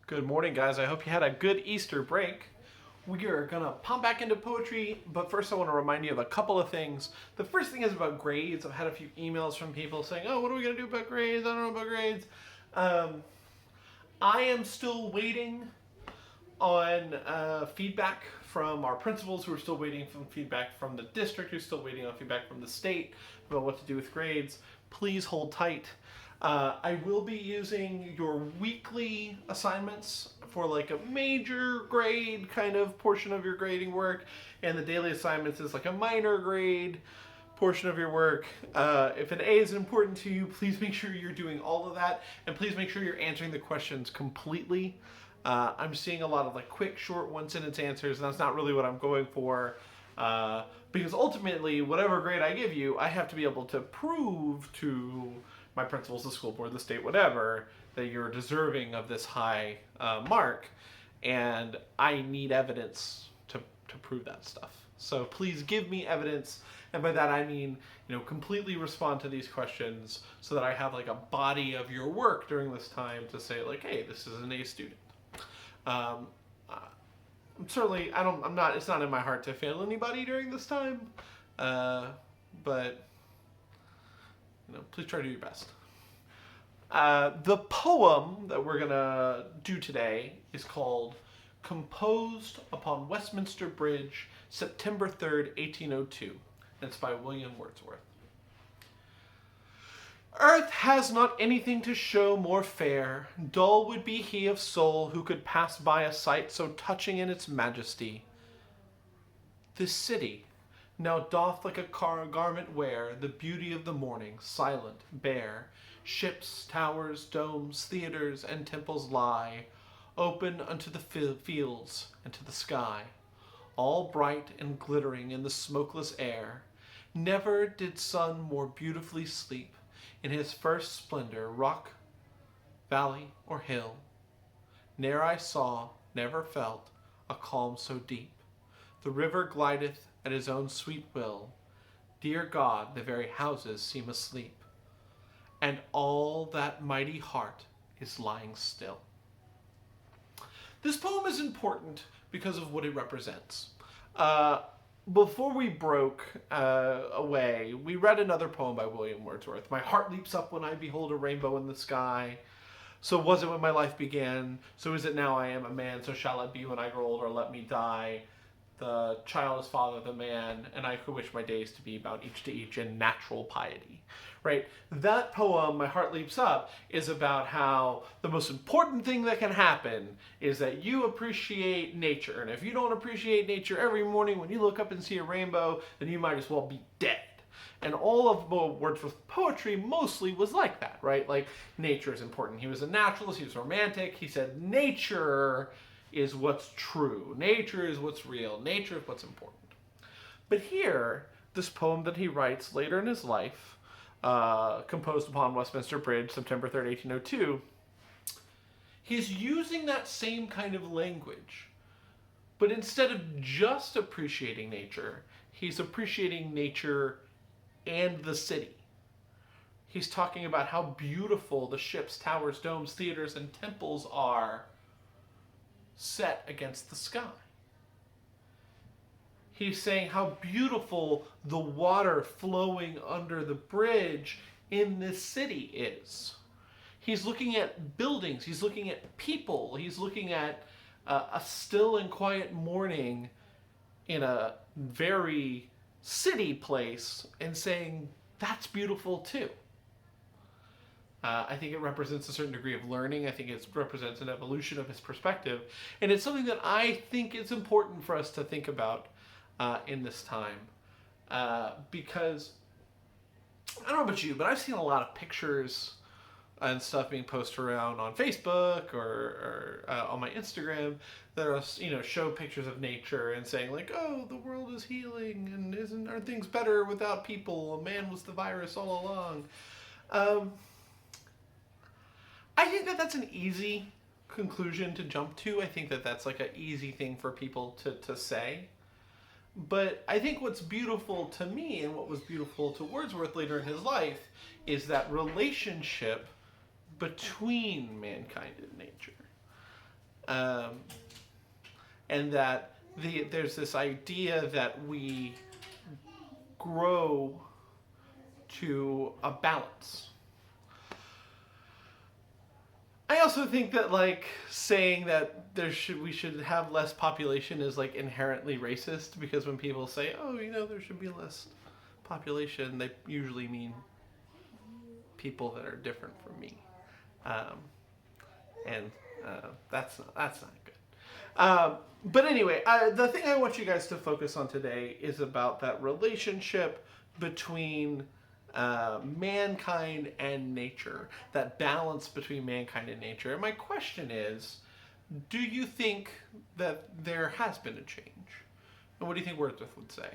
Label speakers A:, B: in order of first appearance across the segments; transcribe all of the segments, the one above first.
A: Good morning, guys. I hope you had a good Easter break. We are going to pop back into poetry, but first I want to remind you of a couple of things. The first thing is about grades. I've had a few emails from people saying, oh, what are we going to do about grades? I don't know about grades. I am still waiting on feedback from our principals, who are still waiting for feedback from the district, who's still waiting on feedback from the state about what to do with grades. Please hold tight. I will be using your weekly assignments for like a major grade kind of portion of your grading work, and the daily assignments is like a minor grade portion of your work. If an A is important to you, please make sure you're doing all of that, and please make sure you're answering the questions completely. I'm seeing a lot of like quick, short, one-sentence answers, and that's not really what I'm going for. Because ultimately, whatever grade I give you, I have to be able to prove to my principals, the school board, the state, whatever, that you're deserving of this high mark, and I need evidence to prove that stuff. So please give me evidence, and by that I mean, completely respond to these questions so that I have like a body of your work during this time to say like, hey, this is an A student. It's not in my heart to fail anybody during this time, but please try to do your best. The poem that we're gonna do today is called "Composed upon Westminster Bridge, September 3rd, 1802. And it's by William Wordsworth. Earth has not anything to show more fair. Dull would be he of soul who could pass by a sight so touching in its majesty. This city now doth like a garment wear the beauty of the morning, silent, bare. Ships, towers, domes, theatres, and temples lie, open unto the fields and to the sky, all bright and glittering in the smokeless air. Never did sun more beautifully sleep in his first splendor, rock, valley, or hill. Ne'er I saw, never felt, a calm so deep. The river glideth at his own sweet will. Dear God, the very houses seem asleep, and all that mighty heart is lying still. This poem is important because of what it represents. Before we broke away, we read another poem by William Wordsworth. My heart leaps up when I behold a rainbow in the sky. So was it when my life began, so is it now I am a man, so shall it be when I grow old or let me die. The child is father of the man, and I could wish my days to be bound each to each in natural piety. Right? That poem, My Heart Leaps Up, is about how the most important thing that can happen is that you appreciate nature. And if you don't appreciate nature every morning when you look up and see a rainbow, then you might as well be dead. And all of Wordsworth's poetry mostly was like that, right? Like, nature is important. He was a naturalist, he was romantic. He said nature is what's true. Nature is what's real. Nature is what's important. But here, this poem that he writes later in his life, composed upon Westminster Bridge, September 3rd, 1802, he's using that same kind of language. But instead of just appreciating nature, he's appreciating nature and the city. He's talking about how beautiful the ships, towers, domes, theaters, and temples are set against the sky. He's saying how beautiful the water flowing under the bridge in this city is. He's looking at buildings, he's looking at people, he's looking at a still and quiet morning in a very city place and saying, that's beautiful too. I think it represents a certain degree of learning. I think it represents an evolution of his perspective. And it's something that I think is important for us to think about in this time. Because, I don't know about you, but I've seen a lot of pictures and stuff being posted around on Facebook or on my Instagram that are, show pictures of nature and saying like, oh, the world is healing and aren't things better without people? Man was the virus all along. I think that that's an easy conclusion to jump to. I think that that's like an easy thing for people to say. But I think what's beautiful to me and what was beautiful to Wordsworth later in his life is that relationship between mankind and nature. and that there's this idea that we grow to a balance. I also think that like saying that we should have less population is like inherently racist, because when people say, oh, there should be less population, they usually mean people that are different from me, and that's not good. But anyway, the thing I want you guys to focus on today is about that relationship between mankind and nature, that balance between mankind and nature. And my question is, do you think that there has been a change? And what do you think Wordsworth would say?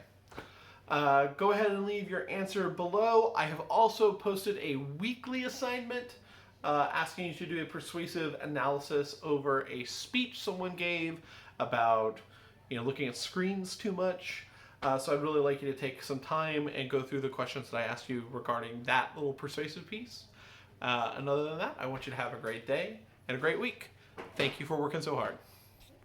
A: Go ahead and leave your answer below. I have also posted a weekly assignment asking you to do a persuasive analysis over a speech someone gave about looking at screens too much. So I'd really like you to take some time and go through the questions that I asked you regarding that little persuasive piece. And other than that, I want you to have a great day and a great week. Thank you for working so hard.